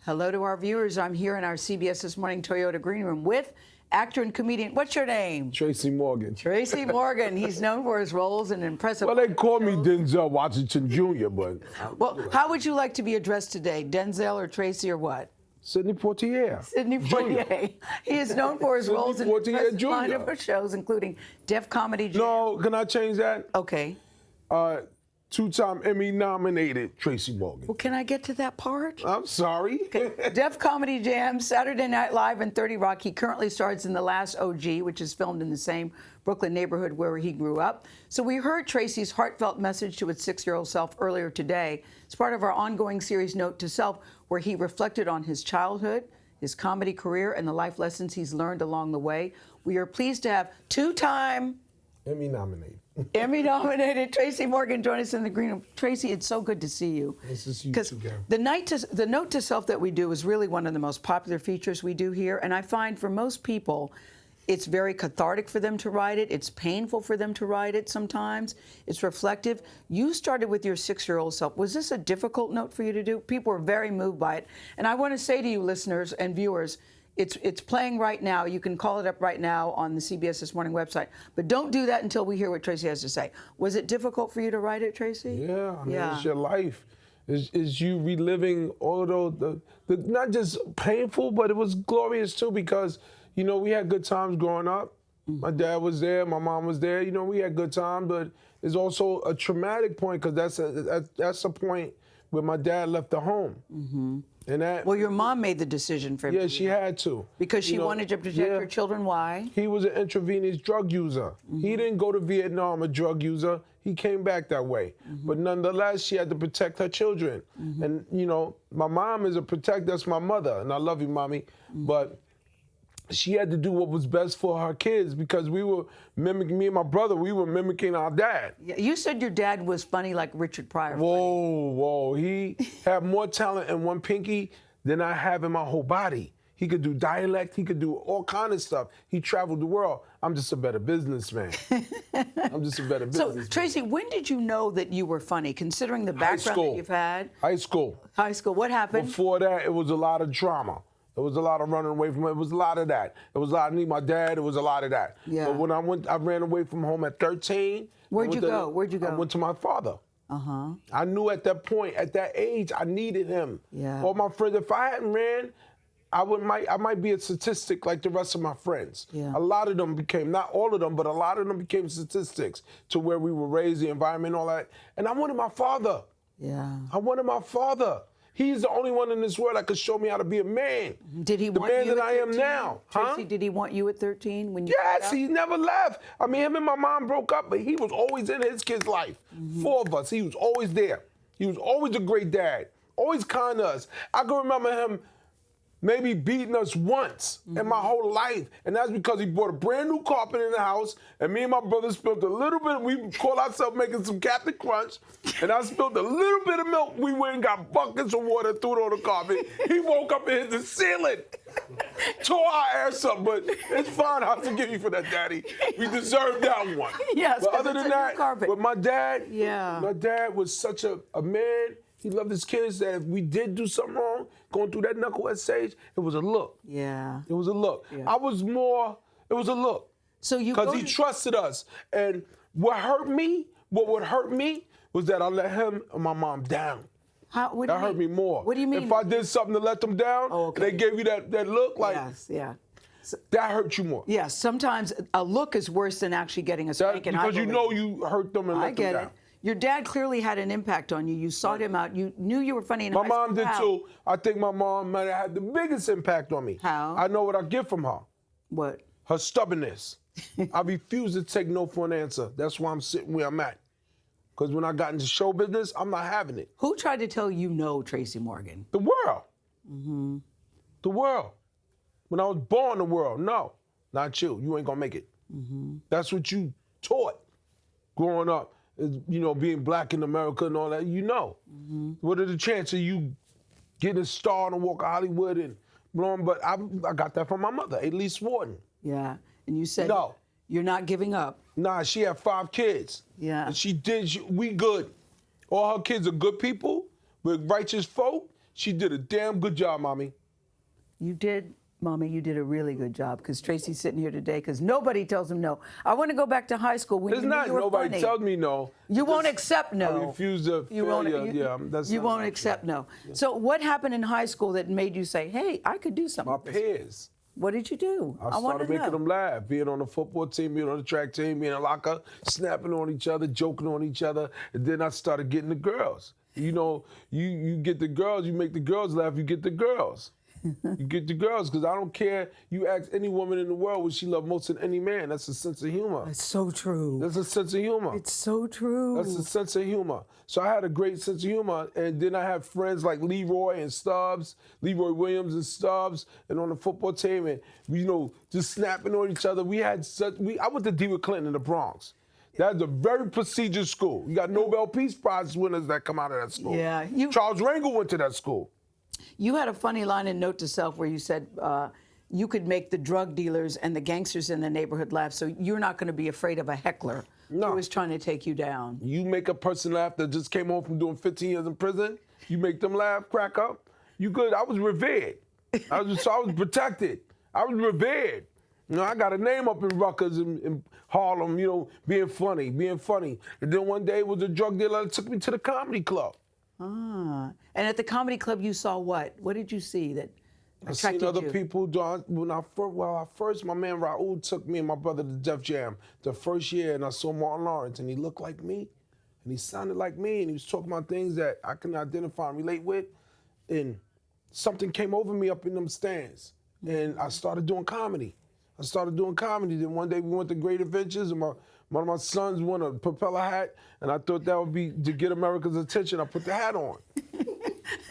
Hello to our viewers. I'm here in our CBS This Morning Toyota Green Room with actor and comedian. What's your name? Tracy Morgan. Tracy Morgan. He's known for his roles in impressive. Well, they call me Denzel Washington Jr., but. Well, how would you like to be addressed today? Denzel or Tracy or what? Sidney Poitier. Sidney Poitier. He is known for his roles in impressive line of shows, including Def Comedy Jam. No, can I change that? Okay. Two-time Emmy nominated Tracy Morgan. Well, can I get to that part? I'm sorry. Okay. Def Comedy Jam, Saturday Night Live, and 30 Rock. He currently stars in The Last OG, which is filmed in the same Brooklyn neighborhood where he grew up. So we heard Tracy's heartfelt message to his 6-year-old self earlier today. It's part of our ongoing series, Note to Self, where he reflected on his childhood, his comedy career, and the life lessons he's learned along the way. We are pleased to have two-time Emmy-nominated Tracy Morgan join us in the green room. Tracy, it's so good to see you. Nice to see you too, Gayle. The Note to Self that we do is really one of the most popular features we do here, and I find for most people, it's very cathartic for them to write it. It's painful for them to write it sometimes. It's reflective. You started with your 6-year-old self. Was this a difficult note for you to do? People were very moved by it. And I want to say to you, listeners and viewers, it's playing right now. You can call it up right now on the CBS This Morning website. But don't do that until we hear what Tracy has to say. Was it difficult for you to write it, Tracy? Yeah, I mean, it's your life. Is you reliving all of the not just painful, but it was glorious too, because, you know, we had good times growing up. Mm-hmm. My dad was there, my mom was there. You know, we had good times, but it's also a traumatic point, because that's a point where my dad left the home. Mm-hmm. And that, well, your mom made the decision for him. Yeah, she had to. Because she wanted to protect her children. Why? He was an intravenous drug user. Mm-hmm. He didn't go to Vietnam a drug user. He came back that way. Mm-hmm. But nonetheless, she had to protect her children. Mm-hmm. And, you know, my mom is a protector. That's my mother. And I love you, Mommy. Mm-hmm. But she had to do what was best for her kids, because we were mimicking, me and my brother, we were mimicking our dad. Yeah, you said your dad was funny like Richard Pryor. Whoa. He had more talent in one pinky than I have in my whole body. He could do dialect. He could do all kind of stuff. He traveled the world. I'm just a better businessman. So, Tracy, when did you know that you were funny, considering the background that you've had? High school. High school. What happened? Before that, it was a lot of drama. There was a lot of running away from it. It was a lot of that. It was a lot of need my dad. It was a lot of that. Yeah. But when I ran away from home at 13. Where'd you go? I went to my father. Uh-huh. I knew at that point, at that age, I needed him. Yeah. All my friends, if I hadn't ran, I might be a statistic like the rest of my friends. Yeah. A lot of them became, not all of them, but a lot of them became statistics to where we were raised, the environment, all that. And I wanted my father. Yeah. I wanted my father. He's the only one in this world that could show me how to be a man. Did he want you the man that I am now? Tracy, did he want you at 13 when you? Yes, he never left. I mean, him and my mom broke up, but he was always in his kid's life. Mm-hmm. 4 of us, he was always there. He was always a great dad, always kind to us. I can remember him maybe beating us once in my whole life. And that's because he bought a brand new carpet in the house, and me and my brother spilled a little bit. We called ourselves making some Captain Crunch, and I spilled a little bit of milk. We went and got buckets of water, threw it on the carpet. He woke up and hit the ceiling. Tore our ass up, but it's fine. I forgive you for that, Daddy. We deserved that one. Yes, but other than that, with my dad, my dad was such a man. He loved his kids, that if we did do something wrong, going through that knucklehead stage, it was a look. Yeah. It was a look. Yeah. It was a look. So you because he trusted us. And what would hurt me was that I let him and my mom down. That hurt me more. What do you mean? If I did something to let them down, they gave you that look, like, so, that hurt you more. Yes, sometimes a look is worse than actually getting a spanking. Because you know you hurt them and let them down. I get it. Your dad clearly had an impact on you. You sought him out. You knew you were funny in high school. My mom did too. I think my mom might have had the biggest impact on me. How? I know what I get from her. What? Her stubbornness. I refuse to take no for an answer. That's why I'm sitting where I'm at. Because when I got into show business, I'm not having it. Who tried to tell you no, Tracy Morgan? The world. Mm-hmm. The world. When I was born, the world. No, not you. You ain't gonna make it. Mm-hmm. That's what you taught growing up. You know, being black in America and all that, you know. Mm-hmm. What are the chances of you getting a star on the Walk of Hollywood and blowing? But I got that from my mother, Elise Wharton. Yeah, and you said no. You're not giving up. Nah, she had 5 kids. Yeah. And we good. All her kids are good people with righteous folk. She did a damn good job, Mommy. You did, Mommy, you did a really good job, because Tracy's sitting here today because nobody tells him no. I want to go back to high school when It's you knew not you were nobody funny. tells me no. You won't accept no. I refuse to failure. That's you not won't my accept truth. no. Yeah. So what happened in high school that made you say, hey, I could do something? My peers. What did you do? I started making them laugh, being on the football team, being on the track team, being in a locker, snapping on each other, joking on each other, and then I started getting the girls. You know, you get the girls, you make the girls laugh, you get the girls. You get the girls, because I don't care. You ask any woman in the world what she loves most than any man. That's a sense of humor. It's so true. That's a sense of humor. It's so true. That's a sense of humor. So I had a great sense of humor, and then I had friends like Leroy and Stubbs, Leroy Williams and Stubbs, and on the football team, and just snapping on each other. I went to DeWitt Clinton in the Bronx. That's a very prestigious school. You got Nobel Peace Prize winners that come out of that school. Yeah, Charles Rangel went to that school. You had a funny line in Note to Self where you said you could make the drug dealers and the gangsters in the neighborhood laugh, so you're not going to be afraid of a heckler who is trying to take you down. You make a person laugh that just came home from doing 15 years in prison, you make them laugh, crack up, you good. I was revered. I was protected. I was revered. I got a name up in Rutgers in Harlem, being funny. And then one day it was a drug dealer that took me to the comedy club. Ah. And at the comedy club you saw what? What did you see that attracted you? I seen other people. First my man Raul took me and my brother to Def Jam the first year, and I saw Martin Lawrence, and he looked like me, and he sounded like me, and he was talking about things that I can identify and relate with, and something came over me up in them stands, and I started doing comedy. Then one day we went to Great Adventures, and one of my sons won a propeller hat, and I thought that would be to get America's attention. I put the hat on.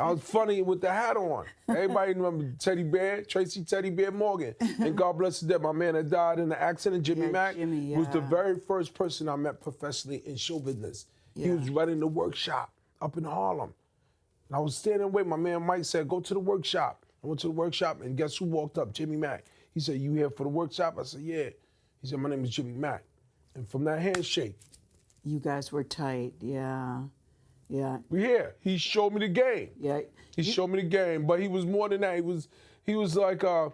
I was funny with the hat on. Everybody remember Teddy Bear, Tracy Teddy Bear Morgan. And God bless his dead. My man that died in the accident, Jimmy Mack, was the very first person I met professionally in show business. He was running the workshop up in Harlem. And I was standing away. My man Mike said, go to the workshop. I went to the workshop, and guess who walked up? Jimmy Mack. He said, you here for the workshop? I said, yeah. He said, my name is Jimmy Mack. And from that handshake. You guys were tight, yeah. We here. He showed me the game. Yeah. He showed me the game, but he was more than that. He was like a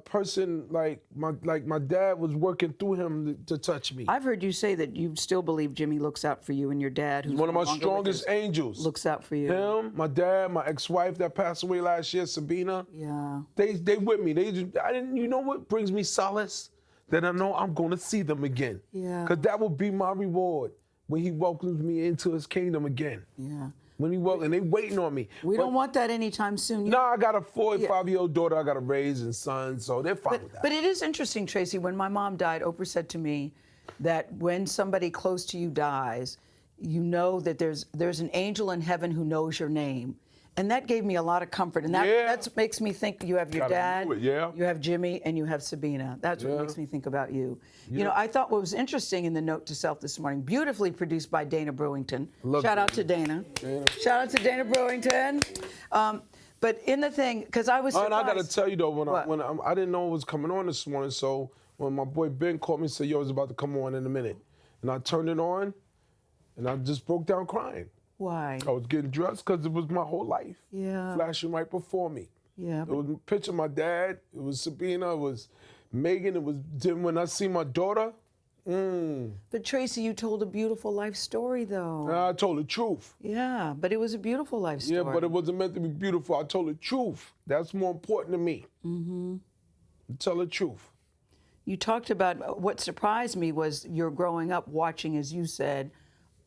person like my dad was working through him to touch me. I've heard you say that you still believe Jimmy looks out for you, and your dad, who's one of my strongest angels, looks out for you. Him, my dad, my ex-wife that passed away last year, Sabina. Yeah. They with me. You know what brings me solace? That I know I'm going to see them again. Yeah. Because that will be my reward when he welcomes me into his kingdom again. Yeah. When he and they waiting on me. We don't want that anytime soon. No, I got a 4 and 5-year-old daughter I got to raise and son, so they're fine with that. But it is interesting, Tracy, when my mom died, Oprah said to me that when somebody close to you dies, you know that there's an angel in heaven who knows your name. And that gave me a lot of comfort. And that makes me think you have your dad, you have Jimmy, and you have Sabina. That's what makes me think about you. Yeah. You know, I thought what was interesting in the Note to Self this morning, beautifully produced by Dana Brewington. Shout out to Dana. Shout out to Dana Brewington. But in the thing, because I was surprised. And I got to tell you, though, I didn't know it was coming on this morning, so when my boy Ben called me and said, yo, it's about to come on in a minute. And I turned it on, and I just broke down crying. Why? I was getting dressed because it was my whole life. Yeah. Flashing right before me. Yeah. It was a picture of my dad. It was Sabina. It was Megan. It was then when I see my daughter. But Tracy, you told a beautiful life story, though. I told the truth. Yeah, but it was a beautiful life story. Yeah, but it wasn't meant to be beautiful. I told the truth. That's more important to me. Mm-hmm. Tell the truth. You talked about what surprised me was your growing up watching, as you said,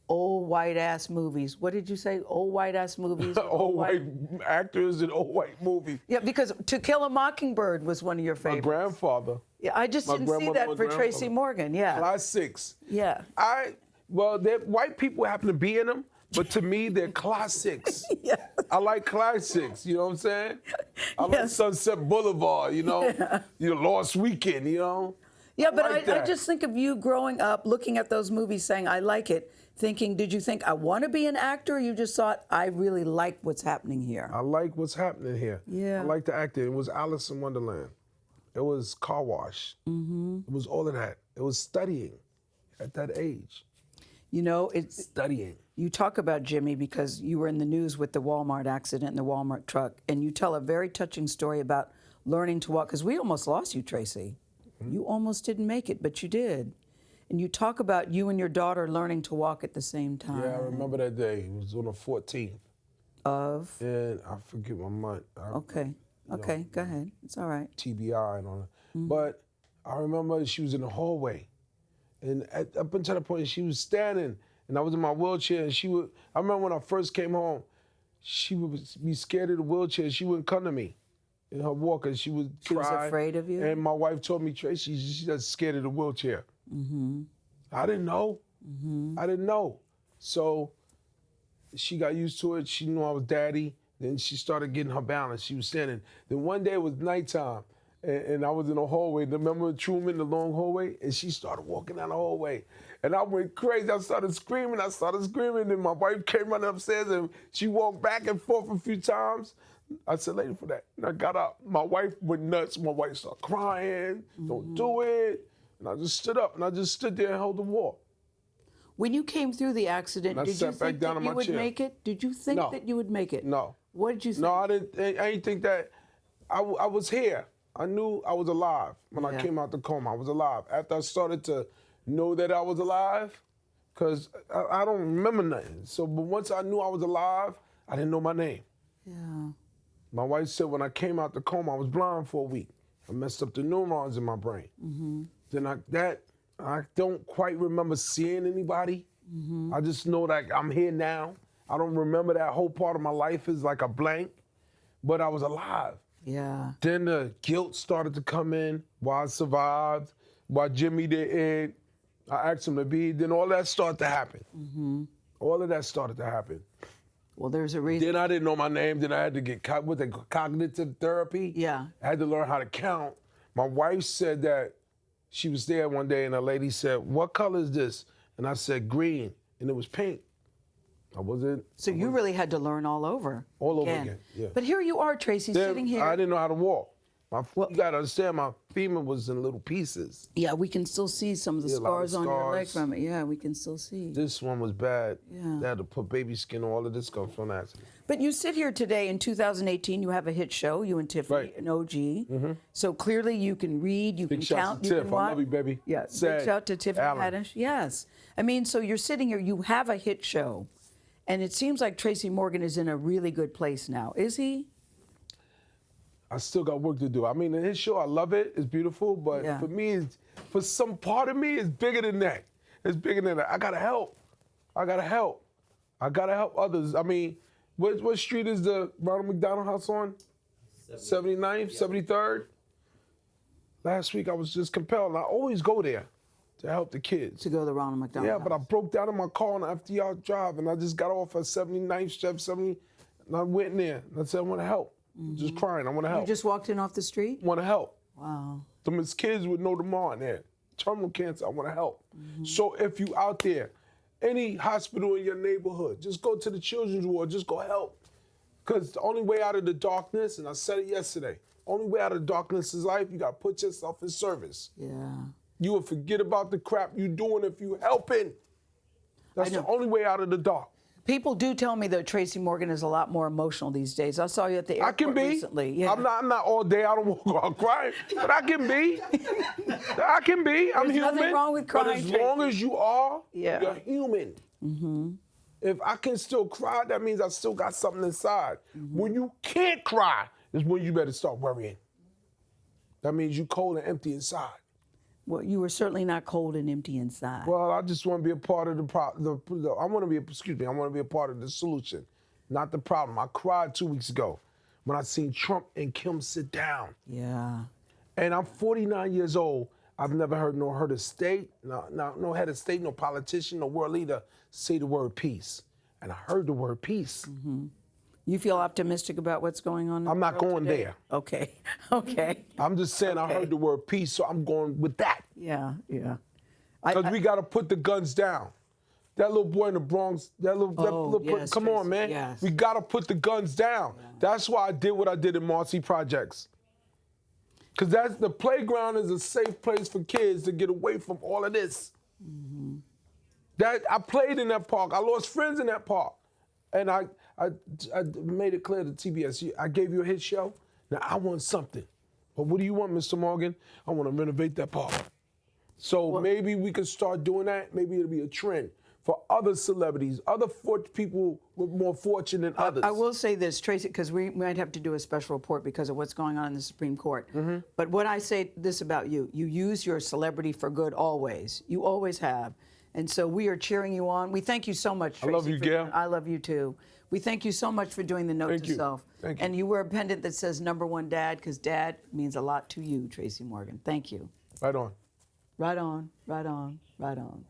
old white ass movies. What did you say? Old white ass movies? Old white actors and old white movies. Yeah, because To Kill a Mockingbird was one of your favorites. My grandfather. Yeah, I just didn't see that for Tracy Morgan. Yeah. Classics. Yeah. White people happen to be in them, but to me, they're classics. Yeah. I like classics, you know what I'm saying? I like Sunset Boulevard, Lost Weekend, Yeah, but I just think of you growing up, looking at those movies, saying, I like it, thinking, did you think, I want to be an actor, or you just thought, I really like what's happening here? I like what's happening here. Yeah. I like the acting. It was Alice in Wonderland. It was Car Wash. Mm-hmm. It was all of that. It was studying at that age. You know, it's studying. you talk about Jimmy because you were in the news with the Walmart accident in the Walmart truck, and you tell a very touching story about learning to walk, because we almost lost you, Tracy. You almost didn't make it, but you did. And you talk about you and your daughter learning to walk at the same time. Yeah, I remember that day. It was on the 14th. Of? And I forget my month. Okay. Okay, go ahead. It's all right. TBI and all that. But I remember she was in the hallway. And up until that point, she was standing. And I was in my wheelchair. And I remember when I first came home, she would be scared of the wheelchair. She wouldn't come to me in her walker. She would She was cry. afraid of you? And my wife told me, Tracy, she's just scared of the wheelchair. I didn't know. I didn't know. So she got used to it. She knew I was daddy. Then she started getting her balance. She was standing. Then one day it was nighttime, and I was in the hallway. Remember Truman, the long hallway? And she started walking down the hallway. And I went crazy. I started screaming. And my wife came running upstairs, and she walked back and forth a few times. I said, "Lady, for that." And I got up. My wife went nuts. My wife started crying. Don't do it. And I just stood up, and I just stood there and held the wall. When you came through the accident, did you think that you would make it? Did you think that you would make it? No. What did you think? No, I didn't think that. I was here. I knew I was alive when I came out the coma. I was alive. After I started to know that I was alive, because I don't remember nothing. So, but once I knew I was alive, I didn't know my name. Yeah. My wife said when I came out the coma, I was blind for a week. I messed up the neurons in my brain. Then I don't quite remember seeing anybody. I just know that I'm here now. I don't remember that whole part of my life is like a blank, but I was alive. Yeah. Then the guilt started to come in, why I survived, why Jimmy didn't. I asked him to be. Then all that started to happen. All of that started to happen. Well, there's a reason. Then I didn't know my name. Then I had to get cognitive therapy. Yeah. I had to learn how to count. My wife said that she was there one day and a lady said, "What color is this?" And I said, "Green." And it was pink. So you really had to learn all over. All over again, yeah. But here you are, Tracy, sitting here. I didn't know how to walk. You got to understand, my femur was in little pieces. Yeah, we can still see some of the scars on your leg from it. Yeah, we can still see. This one was bad. Yeah. They had to put baby skin on all of this stuff from accident. But you sit here today in 2018, you have a hit show, you and Tiffany, an OG. So clearly you can read, you can count, you can watch. I love you, baby. Yes, big shout to Tiffany Haddish. Yes. I mean, so you're sitting here, you have a hit show, and it seems like Tracy Morgan is in a really good place now. Is he? I still got work to do. I mean, in his show, I love it. It's beautiful, but for me, for some part of me, it's bigger than that. It's bigger than that. I gotta help. I gotta help others. I mean, what street is the Ronald McDonald House on? 79th, 73rd? Last week, I was just compelled, and I always go there to help the kids. To go to the Ronald McDonald House. But I broke down in my car on the FDR drive, and I just got off at 79th, 70, and I went in there, and I said, I want to help. Just crying, I want to help. You just walked in off the street? Want to help. Wow. Them as kids would know tomorrow in there. Terminal cancer, I want to help. So if you out there, any hospital in your neighborhood, just go to the children's ward, just go help. Because the only way out of the darkness, and I said it yesterday, only way out of the darkness is life, you got to put yourself in service. Yeah. You will forget about the crap you doing if you helping. That's the only way out of the dark. People do tell me that Tracy Morgan is a lot more emotional these days. I saw you at the airport recently. Yeah. I'm not all day. I don't walk around crying, but I can be. I can be. I'm human. Nothing wrong with crying. But as long as you are, you're human. If I can still cry, that means I still got something inside. When you can't cry, is when you better start worrying. That means you cold and empty inside. Well, you were certainly not cold and empty inside. Well, I just want to be a part of the problem. I want to be a part of the solution, not the problem. I cried 2 weeks ago when I seen Trump and Kim sit down. Yeah. And I'm 49 years old. I've never heard no head of state, no head of state, no politician, no world leader say the word peace. And I heard the word peace. You feel optimistic about what's going on in I'm the not world going today? there. Okay. Okay. I'm just saying I heard the word peace, so I'm going with that. Yeah, yeah. Because we got to put the guns down. That little boy in the Bronx, come on, man. Yes. We got to put the guns down. Yeah. That's why I did what I did in Marcy Projects. Because the playground is a safe place for kids to get away from all of this. That I played in that park. I lost friends in that park. And I made it clear to TBS, I gave you a hit show. Now I want something. But what do you want, Mr. Morgan? I want to renovate that park. So maybe we can start doing that. Maybe it'll be a trend for other celebrities, other people with more fortune than others. I will say this, Tracy, because we might have to do a special report because of what's going on in the Supreme Court. But what I say this about you, you use your celebrity for good always. You always have. And so we are cheering you on. We thank you so much, Tracy. I love you, Gayle. I love you too. We thank you so much for doing the note to self. Thank you. And you wear a pendant that says #1 Dad, because Dad means a lot to you, Tracy Morgan. Thank you. Right on. Right on, right on, right on.